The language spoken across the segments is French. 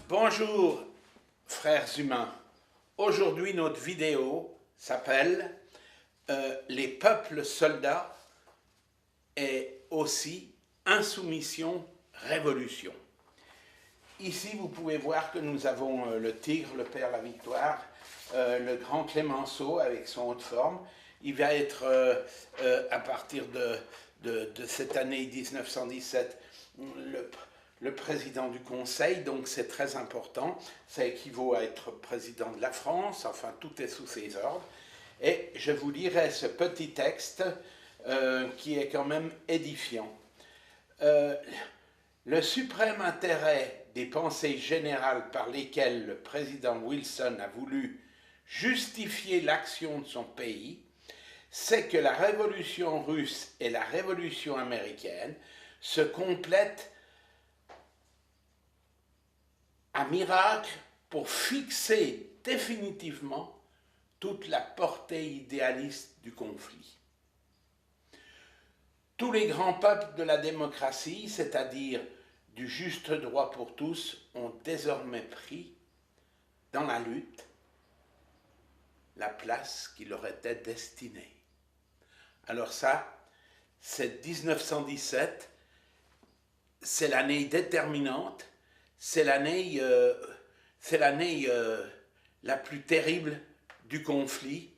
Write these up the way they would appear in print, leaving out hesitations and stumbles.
Bonjour frères humains, aujourd'hui notre vidéo s'appelle Les peuples soldats et aussi insoumission révolution. Ici vous pouvez voir que nous avons le tigre, le père la victoire, le grand Clémenceau avec son haut de forme. Il va être à partir de cette année 1917 le président du Conseil, donc c'est très important, ça équivaut à être président de la France, enfin tout est sous ses ordres. Et je vous lirai ce petit texte qui est quand même édifiant. Le suprême intérêt des pensées générales par lesquelles le président Wilson a voulu justifier l'action de son pays, c'est que la révolution russe et la révolution américaine se complètent un miracle pour fixer définitivement toute la portée idéaliste du conflit. Tous les grands peuples de la démocratie, c'est-à-dire du juste droit pour tous, ont désormais pris dans la lutte la place qui leur était destinée. Alors ça, c'est 1917, c'est l'année déterminante, c'est l'année la plus terrible du conflit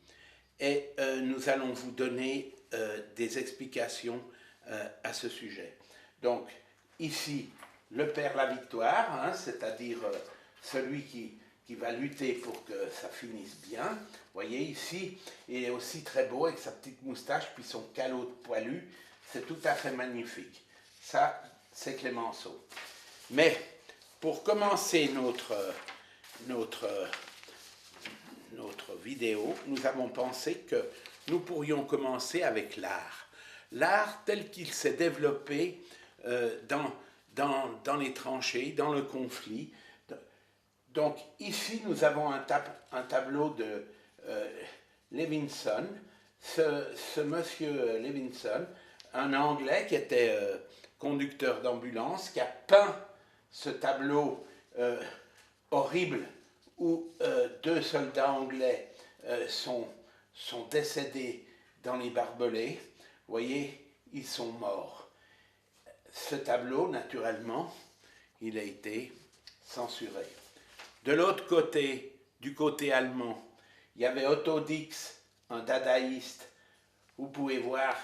et nous allons vous donner des explications à ce sujet. Donc ici, le père la victoire, hein, c'est-à-dire celui qui va lutter pour que ça finisse bien. Vous voyez ici, il est aussi très beau avec sa petite moustache puis son calot de poilu, c'est tout à fait magnifique. Ça, c'est Clémenceau. Mais pour commencer notre vidéo, nous avons pensé que nous pourrions commencer avec l'art. L'art tel qu'il s'est développé dans les tranchées, dans le conflit. Donc ici, nous avons un tableau de Levinson. Ce monsieur Levinson, un Anglais qui était conducteur d'ambulance, qui a peint ce tableau horrible où deux soldats anglais sont décédés dans les barbelés. Vous voyez, ils sont morts. Ce tableau, naturellement, il a été censuré. De l'autre côté, du côté allemand, il y avait Otto Dix, un dadaïste. Vous pouvez voir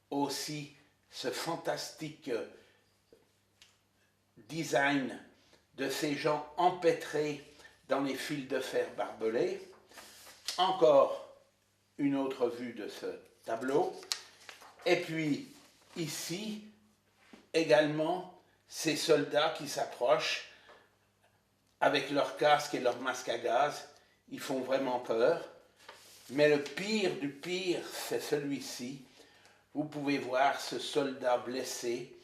aussi ce fantastique design de ces gens empêtrés dans les fils de fer barbelés. Encore une autre vue de ce tableau. Et puis ici, également, ces soldats qui s'approchent avec leur casque et leur masque à gaz. Ils font vraiment peur. Mais le pire du pire, c'est celui-ci. Vous pouvez voir ce soldat blessé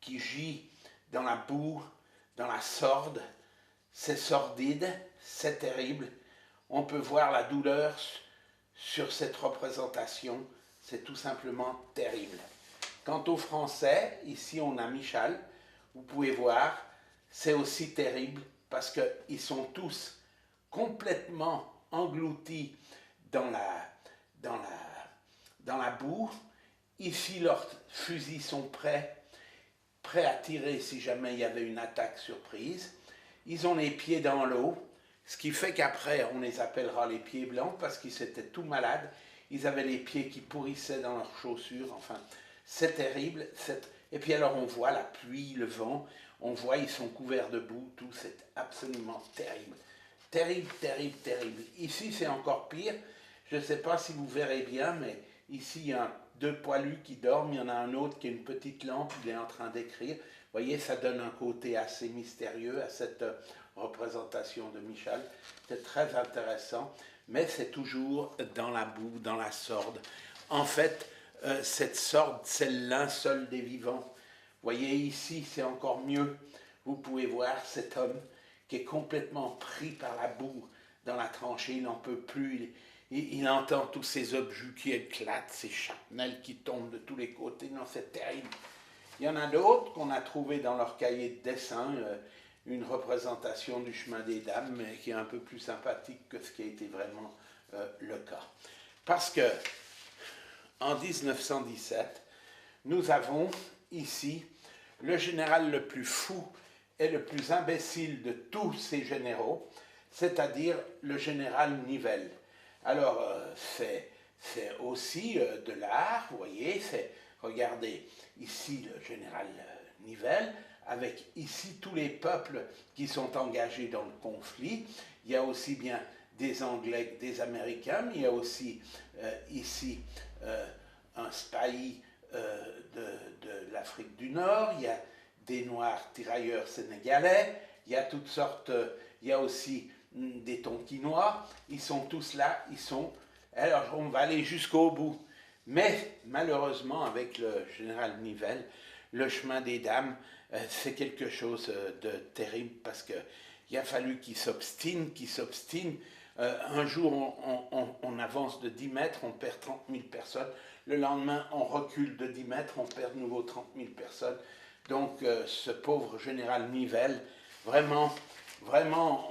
qui gît dans la boue, dans la sorde. C'est sordide, c'est terrible. On peut voir la douleur sur cette représentation. C'est tout simplement terrible. Quant aux Français, ici on a Michal. Vous pouvez voir, c'est aussi terrible parce qu'ils sont tous complètement engloutis dans la boue. Ici, leurs fusils sont prêts à tirer si jamais il y avait une attaque surprise. Ils ont les pieds dans l'eau, ce qui fait qu'après, on les appellera les pieds blancs parce qu'ils étaient tout malades. Ils avaient les pieds qui pourrissaient dans leurs chaussures. Enfin, c'est terrible. Et puis alors, on voit la pluie, le vent. On voit, ils sont couverts de boue. Tout, c'est absolument terrible. Terrible, terrible, terrible. Ici, c'est encore pire. Je ne sais pas si vous verrez bien, mais ici, il y a deux poilus qui dorment. Il y en a un autre qui a une petite lampe, il est en train d'écrire. Vous voyez, ça donne un côté assez mystérieux à cette représentation de Michel. C'est très intéressant, mais c'est toujours dans la boue, dans la sorde. En fait, cette sorde, c'est le linceul des vivants. Vous voyez, ici, c'est encore mieux. Vous pouvez voir cet homme qui est complètement pris par la boue dans la tranchée, il n'en peut plus, il entend tous ces objets qui éclatent, ces chapnelles qui tombent de tous les côtés, non, c'est terrible. Il y en a d'autres qu'on a trouvé dans leur cahier de dessin, une représentation du chemin des dames, mais qui est un peu plus sympathique que ce qui a été vraiment le cas. Parce que, en 1917, nous avons ici le général le plus fou et le plus imbécile de tous ces généraux, c'est-à-dire le général Nivelle. Alors, c'est aussi de l'art, vous voyez, regardez, ici le général Nivelle, avec ici tous les peuples qui sont engagés dans le conflit. Il y a aussi bien des Anglais que des Américains, mais il y a aussi ici un spahi de l'Afrique du Nord, il y a des Noirs tirailleurs sénégalais, il y a toutes sortes, il y a aussi des Tonkinois, ils sont tous là, alors on va aller jusqu'au bout. Mais malheureusement, avec le général Nivelle, le chemin des dames, c'est quelque chose de terrible parce qu'il a fallu qu'il s'obstine. Un jour, on avance de 10 mètres, on perd 30 000 personnes. Le lendemain, on recule de 10 mètres, on perd de nouveau 30 000 personnes. Donc, ce pauvre général Nivelle, vraiment,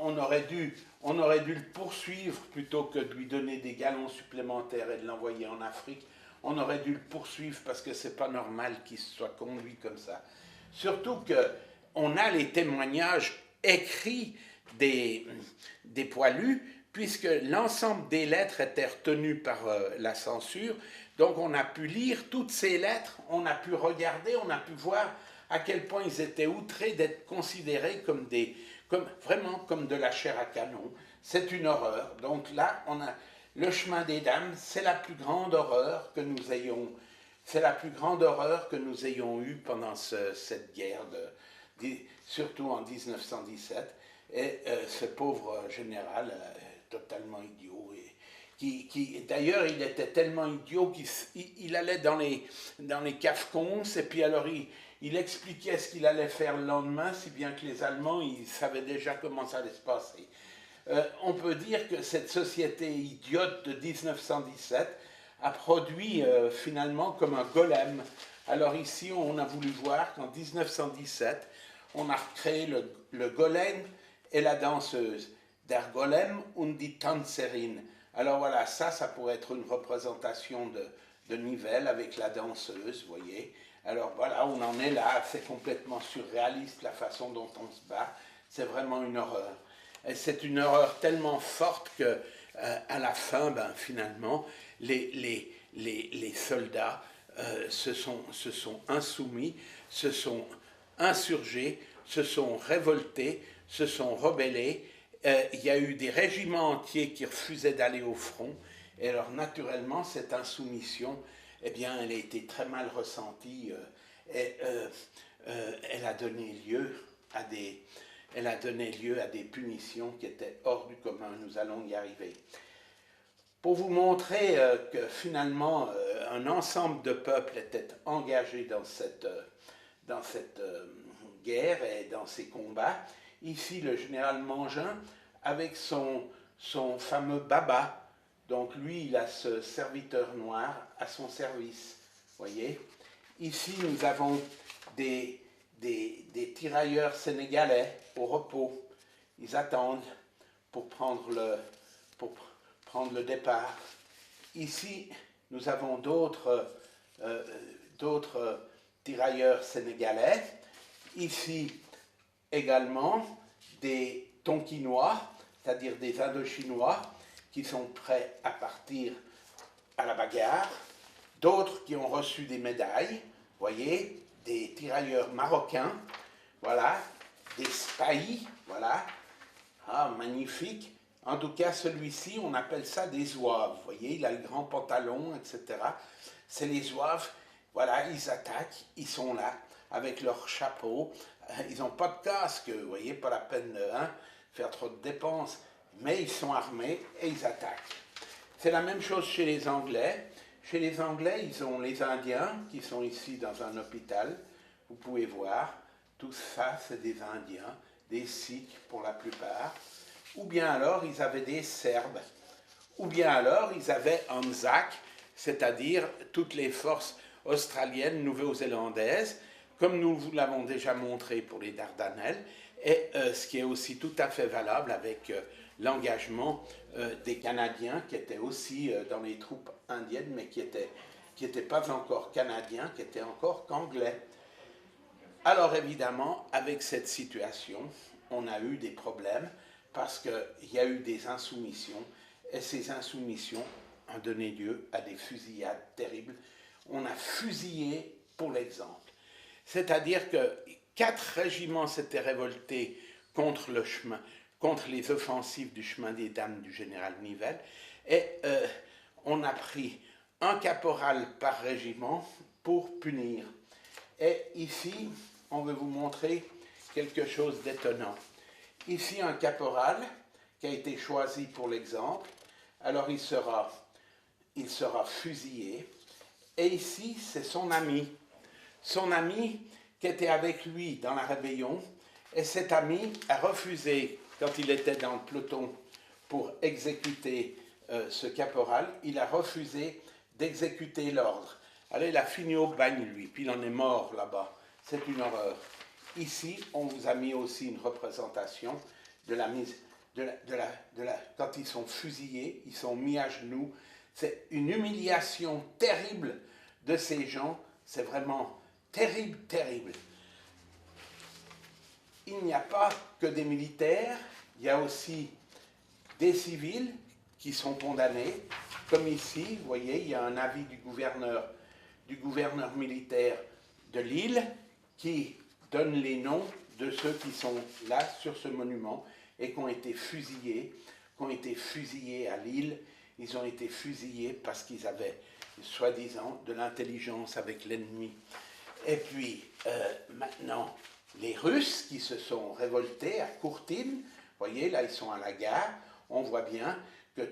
on aurait dû le poursuivre plutôt que de lui donner des galons supplémentaires et de l'envoyer en Afrique. On aurait dû le poursuivre parce que c'est pas normal qu'il soit conduit comme ça. Surtout qu'on a les témoignages écrits des poilus, puisque l'ensemble des lettres étaient retenues par la censure. Donc on a pu lire toutes ces lettres, on a pu regarder, on a pu voir à quel point ils étaient outrés d'être considérés vraiment comme de la chair à canon. C'est une horreur. Donc là, on a le chemin des dames, c'est la plus grande horreur que nous ayons, eue pendant cette guerre, surtout en 1917. Et ce pauvre général, totalement idiot, d'ailleurs, il était tellement idiot qu'il allait dans les cafcons, et puis alors il expliquait ce qu'il allait faire le lendemain, si bien que les Allemands, ils savaient déjà comment ça allait se passer. On peut dire que cette société idiote de 1917 a produit finalement comme un golem. Alors ici, on a voulu voir qu'en 1917, on a recréé le golem et la danseuse, der Golem und die Tänzerin. Alors voilà, ça pourrait être une représentation de Nivelle avec la danseuse, vous voyez. Alors voilà, on en est là, c'est complètement surréaliste la façon dont on se bat, c'est vraiment une horreur. Et c'est une horreur tellement forte que à la fin, finalement, les soldats se sont insoumis, se sont insurgés, se sont révoltés, se sont rebellés. Il y a eu des régiments entiers qui refusaient d'aller au front. Et alors, naturellement, cette insoumission, eh bien, elle a été très mal ressentie et elle a donné lieu à des punitions qui étaient hors du commun. Nous allons y arriver. Pour vous montrer que finalement, un ensemble de peuples était engagé dans cette guerre et dans ces combats, ici, le général Mangin, avec son fameux Baba, donc lui, il a ce serviteur noir à son service, voyez. Ici, nous avons des tirailleurs sénégalais au repos. Ils attendent pour prendre le départ. Ici, nous avons d'autres tirailleurs sénégalais. Ici, également, des Tonkinois, c'est-à-dire des Indochinois, qui sont prêts à partir à la bagarre. D'autres qui ont reçu des médailles, voyez, des tirailleurs marocains, voilà, des spahis, voilà, magnifique. En tout cas, celui-ci, on appelle ça des zouaves. Vous voyez, il a le grand pantalon, etc. C'est les zouaves. Voilà, ils attaquent, ils sont là, avec leur chapeau. Ils n'ont pas de casque, vous voyez, pas la peine de faire trop de dépenses. Mais ils sont armés et ils attaquent. C'est la même chose chez les Anglais. Chez les Anglais, ils ont les Indiens qui sont ici dans un hôpital. Vous pouvez voir, tout ça, c'est des Indiens, des Sikhs pour la plupart. Ou bien alors, ils avaient des Serbes. Ou bien alors, ils avaient Anzac, c'est-à-dire toutes les forces australiennes, néo-zélandaises, comme nous vous l'avons déjà montré pour les Dardanelles, et ce qui est aussi tout à fait valable avec l'engagement des Canadiens qui étaient aussi dans les troupes indiennes, mais qui n'étaient pas encore canadiens, qui étaient encore qu'anglais. Alors évidemment, avec cette situation, on a eu des problèmes parce qu'il y a eu des insoumissions, et ces insoumissions ont donné lieu à des fusillades terribles. On a fusillé pour l'exemple. C'est-à-dire que 4 régiments s'étaient révoltés contre le chemin, contre les offensives du chemin des dames du général Nivelle, et on a pris un caporal par régiment pour punir. Et ici, on veut vous montrer quelque chose d'étonnant. Ici, un caporal qui a été choisi pour l'exemple. Alors, il sera fusillé. Et ici, c'est son ami. Son ami qui était avec lui dans la rébellion. Et cet ami a refusé, quand il était dans le peloton pour exécuter ce caporal, il a refusé d'exécuter l'ordre. Alors, il a fini au bagne, lui, puis il en est mort là-bas. C'est une horreur. Ici, on vous a mis aussi une représentation de la mise, quand ils sont fusillés, ils sont mis à genoux. C'est une humiliation terrible de ces gens. C'est vraiment terrible, terrible. Il n'y a pas que des militaires, il y a aussi des civils qui sont condamnés. Comme ici, vous voyez, il y a un avis du gouverneur militaire de l'île qui donne les noms de ceux qui sont là sur ce monument et qui ont été fusillés à Lille. Ils ont été fusillés parce qu'ils avaient, soi-disant, de l'intelligence avec l'ennemi. Et puis, maintenant, les Russes qui se sont révoltés à Courtine, vous voyez, là, ils sont à la gare, on voit bien que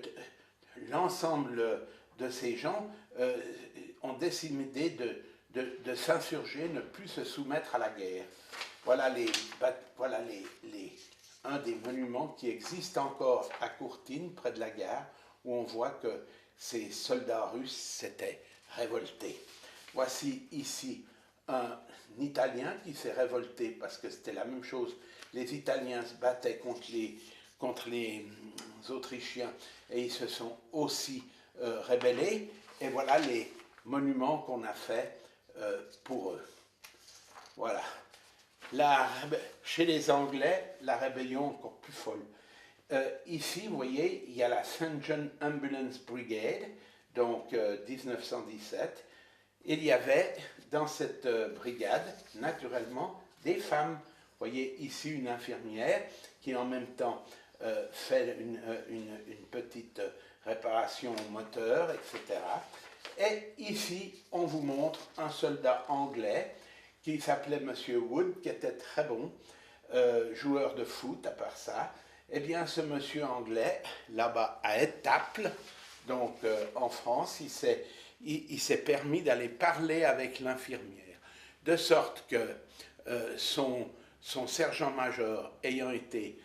l'ensemble de ces gens ont décidé de s'insurger, ne plus se soumettre à la guerre. Voilà, un des monuments qui existent encore à Courtine, près de la gare, où on voit que ces soldats russes s'étaient révoltés. Voici ici un Italien qui s'est révolté parce que c'était la même chose. Les Italiens se battaient contre les Autrichiens et ils se sont aussi rébellés. Et voilà les monuments qu'on a faits pour eux. Voilà. Chez les Anglais, la rébellion est encore plus folle. Ici, vous voyez, il y a la St. John Ambulance Brigade, donc 1917. Il y avait dans cette brigade, naturellement, des femmes. Vous voyez ici une infirmière qui en même temps fait une petite réparation au moteur, etc. Et ici, on vous montre un soldat anglais qui s'appelait Monsieur Wood, qui était très bon, joueur de foot à part ça. Eh bien, ce monsieur anglais, là-bas à Étaples, donc en France, il s'est permis d'aller parler avec l'infirmière, de sorte que son sergent-major ayant été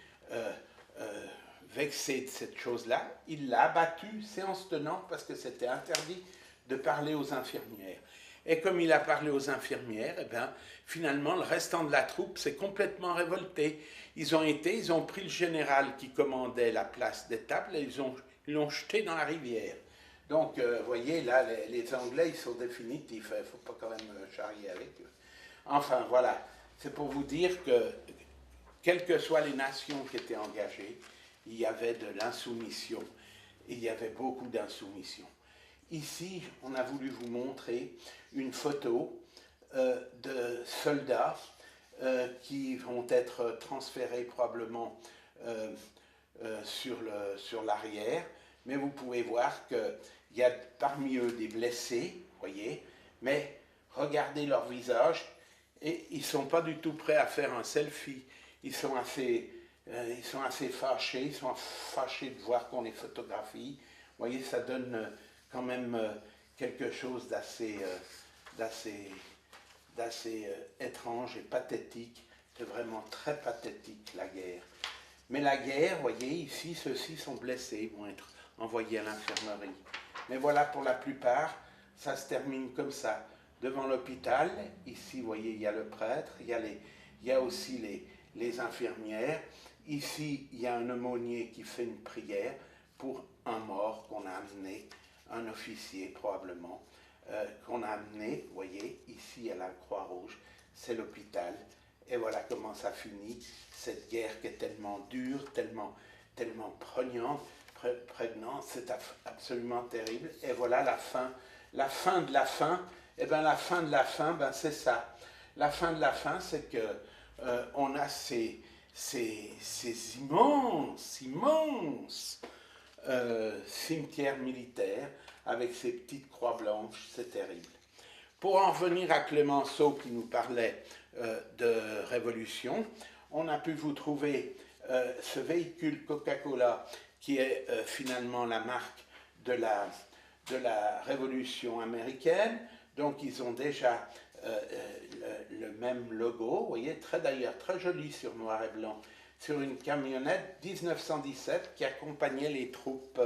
vexé de cette chose-là, il l'a abattu séance tenante parce que c'était interdit de parler aux infirmières. Et comme il a parlé aux infirmières, eh bien, finalement, le restant de la troupe s'est complètement révolté. Ils ont pris le général qui commandait la place d'Étaples et ils l'ont jeté dans la rivière. Donc, vous voyez, là, les Anglais, ils sont définitifs. Il ne faut pas quand même charrier avec eux. Enfin, voilà. C'est pour vous dire que, quelles que soient les nations qui étaient engagées, il y avait de l'insoumission. Il y avait beaucoup d'insoumission. Ici, on a voulu vous montrer une photo de soldats qui vont être transférés probablement sur l'arrière, mais vous pouvez voir qu'il y a parmi eux des blessés, voyez, mais regardez leur visage et ils ne sont pas du tout prêts à faire un selfie. Ils sont assez fâchés, ils sont fâchés de voir qu'on les photographie. Vous voyez, ça donne quand même quelque chose d'assez étrange et pathétique. C'est vraiment très pathétique, la guerre. Mais la guerre, vous voyez, ici, ceux-ci sont blessés, ils vont être envoyés à l'infirmerie. Mais voilà, pour la plupart, ça se termine comme ça. Devant l'hôpital, ici, vous voyez, il y a le prêtre, il y a aussi les infirmières. Ici, il y a un aumônier qui fait une prière pour un mort qu'on a amené, un officier probablement, qu'on a amené, vous voyez, ici à la Croix-Rouge, c'est l'hôpital. Et voilà comment ça finit, cette guerre qui est tellement dure, tellement prégnante, c'est absolument terrible. Et voilà la fin de la fin. Et bien la fin de la fin, ben c'est ça. La fin de la fin, c'est que on a ces immenses cimetières militaires avec ces petites croix blanches, c'est terrible. Pour en revenir à Clémenceau qui nous parlait de révolution, on a pu vous trouver ce véhicule Coca-Cola qui est finalement la marque de la révolution américaine. Donc ils ont déjà le même logo, vous voyez, d'ailleurs très joli sur noir et blanc, sur une camionnette 1917 qui accompagnait les troupes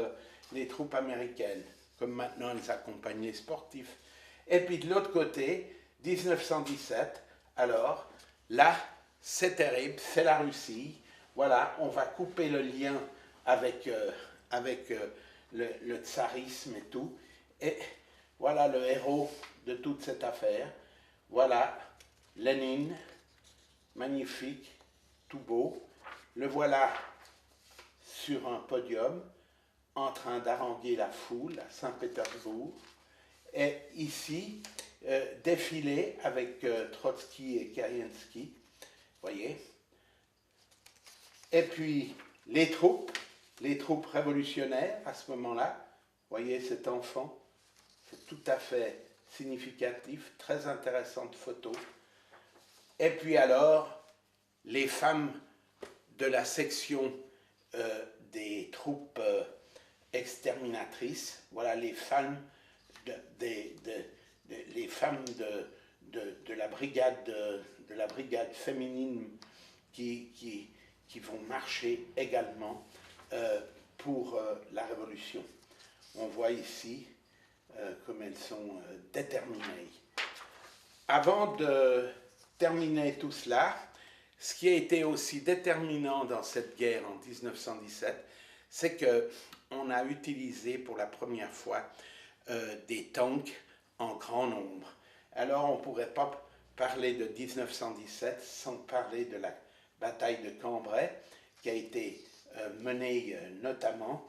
américaines, comme maintenant ils accompagnent les sportifs. Et puis de l'autre côté, 1917, alors là, c'est terrible, c'est la Russie. Voilà, on va couper le lien avec le tsarisme et tout. Et voilà le héros de toute cette affaire. Voilà Lénine, magnifique, tout beau. Le voilà sur un podium en train d'haranguer la foule à Saint-Pétersbourg. Et ici, défilé avec Trotsky et Kerensky, voyez. Et puis les troupes révolutionnaires à ce moment-là, voyez cet enfant, c'est tout à fait significatif, très intéressante photo. Et puis alors, les femmes de la section des troupes exterminatrices, voilà les femmes les femmes de la brigade féminine qui vont marcher également pour la révolution. On voit ici comme elles sont déterminées. Avant de terminer tout cela, ce qui a été aussi déterminant dans cette guerre en 1917, c'est qu'on a utilisé pour la première fois des tanks en grand nombre. Alors on ne pourrait pas parler de 1917 sans parler de la bataille de Cambrai qui a été menée notamment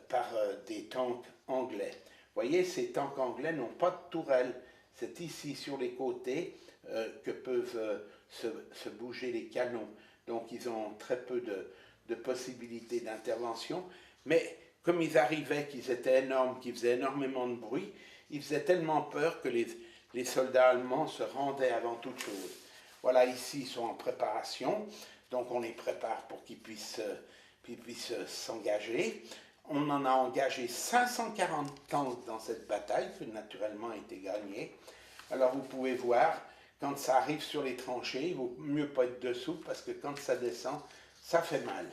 par des tanks anglais. Vous voyez, ces tanks anglais n'ont pas de tourelle. C'est ici sur les côtés que peuvent se bouger les canons. Donc ils ont très peu de possibilités d'intervention. Mais comme ils arrivaient, qu'ils étaient énormes, qu'ils faisaient énormément de bruit, ils faisaient tellement peur que les soldats allemands se rendaient avant toute chose. Voilà, ici, ils sont en préparation. Donc on les prépare pour qu'ils puissent s'engager. On en a engagé 540 tanks dans cette bataille, qui naturellement a été gagnée. Alors vous pouvez voir, quand ça arrive sur les tranchées, il vaut mieux pas être dessous, parce que quand ça descend, ça fait mal.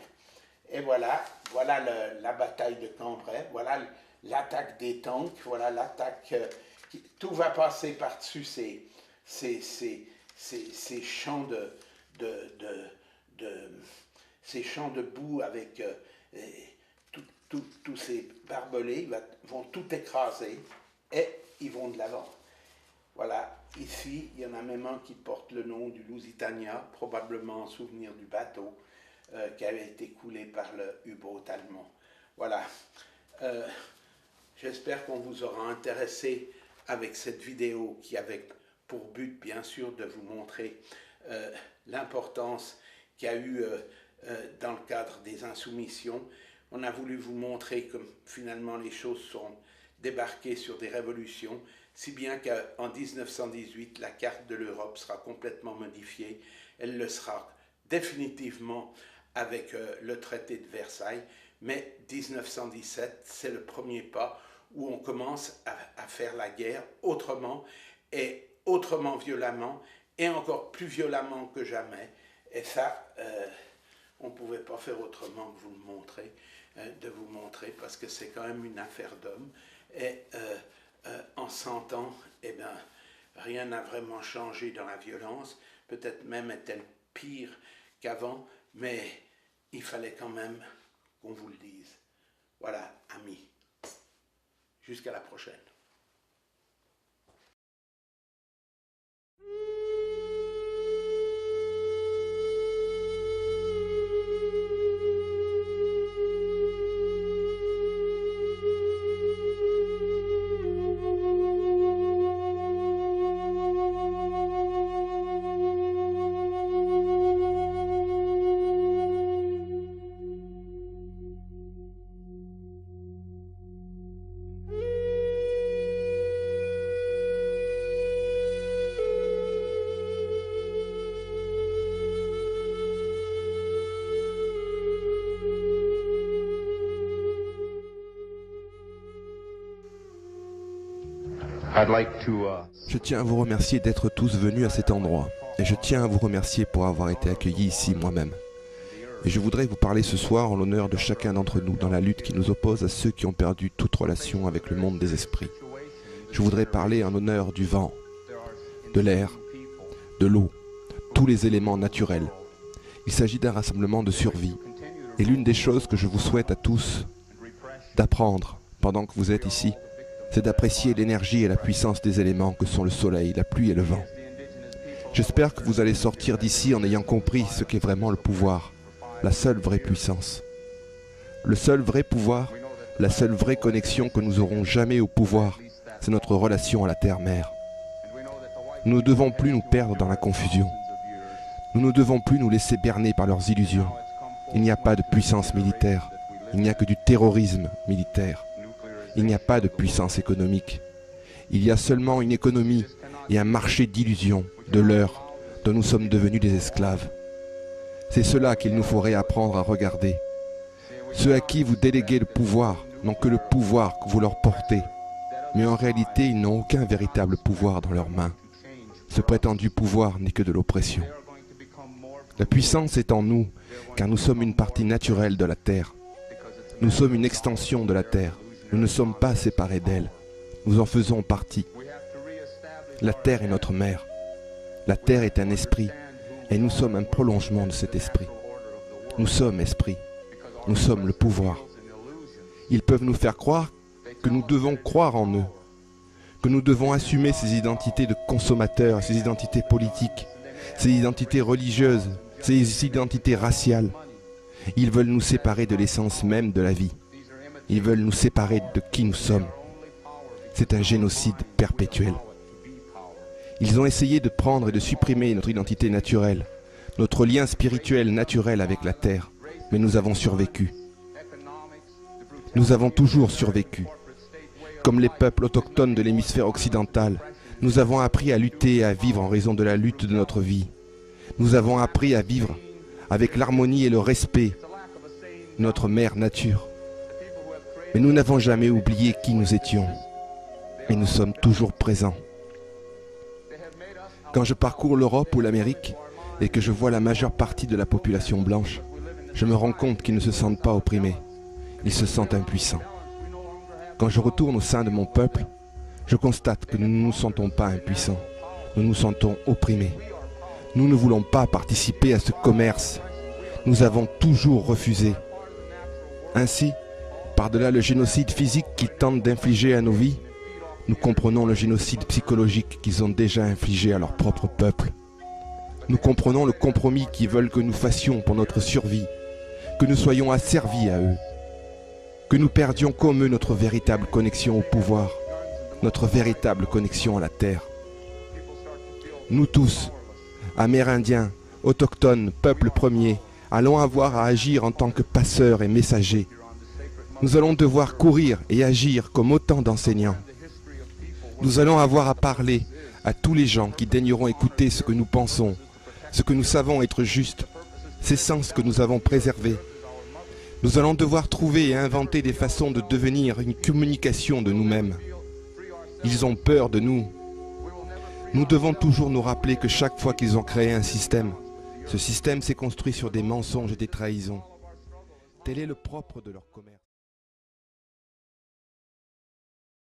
Et voilà la bataille de Cambrai, voilà l'attaque des tanks, voilà l'attaque, tout va passer par-dessus ces champs ces champs de boue avec tous ces barbelés, ils vont tout écraser et ils vont de l'avant. Voilà, ici, il y en a même un qui porte le nom du Lusitania, probablement en souvenir du bateau qui avait été coulé par le U-boat allemand. Voilà, j'espère qu'on vous aura intéressé avec cette vidéo qui avait pour but, bien sûr, de vous montrer l'importance qu'a eu dans le cadre des insoumissions. On a voulu vous montrer comme finalement les choses sont débarquées sur des révolutions, si bien qu'en 1918, la carte de l'Europe sera complètement modifiée. Elle le sera définitivement avec le traité de Versailles, mais 1917, c'est le premier pas où on commence à faire la guerre autrement et autrement violemment et encore plus violemment que jamais. Et ça, on ne pouvait pas faire autrement que vous le montrer, de vous montrer, parce que c'est quand même une affaire d'homme. Et en 100 ans, eh bien, rien n'a vraiment changé dans la violence. Peut-être même est-elle pire qu'avant, mais il fallait quand même qu'on vous le dise. Voilà, amis. Jusqu'à la prochaine. Je tiens à vous remercier d'être tous venus à cet endroit. Et je tiens à vous remercier pour avoir été accueillis ici moi-même. Et je voudrais vous parler ce soir en l'honneur de chacun d'entre nous dans la lutte qui nous oppose à ceux qui ont perdu toute relation avec le monde des esprits. Je voudrais parler en honneur du vent, de l'air, de l'eau, tous les éléments naturels. Il s'agit d'un rassemblement de survie. Et l'une des choses que je vous souhaite à tous d'apprendre pendant que vous êtes ici, c'est d'apprécier l'énergie et la puissance des éléments que sont le soleil, la pluie et le vent. J'espère que vous allez sortir d'ici en ayant compris ce qu'est vraiment le pouvoir, la seule vraie puissance. Le seul vrai pouvoir, la seule vraie connexion que nous aurons jamais au pouvoir, c'est notre relation à la Terre-Mère. Nous ne devons plus nous perdre dans la confusion. Nous ne devons plus nous laisser berner par leurs illusions. Il n'y a pas de puissance militaire, il n'y a que du terrorisme militaire. Il n'y a pas de puissance économique. Il y a seulement une économie et un marché d'illusions, de leurres, dont nous sommes devenus des esclaves. C'est cela qu'il nous faut réapprendre à regarder. Ceux à qui vous déléguez le pouvoir n'ont que le pouvoir que vous leur portez. Mais en réalité, ils n'ont aucun véritable pouvoir dans leurs mains. Ce prétendu pouvoir n'est que de l'oppression. La puissance est en nous, car nous sommes une partie naturelle de la Terre. Nous sommes une extension de la Terre. Nous ne sommes pas séparés d'elle. Nous en faisons partie. La Terre est notre mère. La Terre est un esprit, et nous sommes un prolongement de cet esprit. Nous sommes esprit. Nous sommes le pouvoir. Ils peuvent nous faire croire que nous devons croire en eux, que nous devons assumer ces identités de consommateurs, ces identités politiques, ces identités religieuses, ces identités raciales. Ils veulent nous séparer de l'essence même de la vie. Ils veulent nous séparer de qui nous sommes. C'est un génocide perpétuel. Ils ont essayé de prendre et de supprimer notre identité naturelle, notre lien spirituel naturel avec la Terre, mais nous avons survécu. Nous avons toujours survécu. Comme les peuples autochtones de l'hémisphère occidental, nous avons appris à lutter et à vivre en raison de la lutte de notre vie. Nous avons appris à vivre avec l'harmonie et le respect, notre mère nature. Mais nous n'avons jamais oublié qui nous étions. Et nous sommes toujours présents. Quand je parcours l'Europe ou l'Amérique et que je vois la majeure partie de la population blanche, je me rends compte qu'ils ne se sentent pas opprimés. Ils se sentent impuissants. Quand je retourne au sein de mon peuple, je constate que nous ne nous sentons pas impuissants. Nous nous sentons opprimés. Nous ne voulons pas participer à ce commerce. Nous avons toujours refusé. Ainsi, par-delà le génocide physique qu'ils tentent d'infliger à nos vies, nous comprenons le génocide psychologique qu'ils ont déjà infligé à leur propre peuple. Nous comprenons le compromis qu'ils veulent que nous fassions pour notre survie, que nous soyons asservis à eux, que nous perdions comme eux notre véritable connexion au pouvoir, notre véritable connexion à la terre. Nous tous, Amérindiens, autochtones, peuple premier, allons avoir à agir en tant que passeurs et messagers. Nous allons devoir courir et agir comme autant d'enseignants. Nous allons avoir à parler à tous les gens qui daigneront écouter ce que nous pensons, ce que nous savons être juste, ces sens que nous avons préservés. Nous allons devoir trouver et inventer des façons de devenir une communication de nous-mêmes. Ils ont peur de nous. Nous devons toujours nous rappeler que chaque fois qu'ils ont créé un système, ce système s'est construit sur des mensonges et des trahisons. Tel est le propre de leur commerce.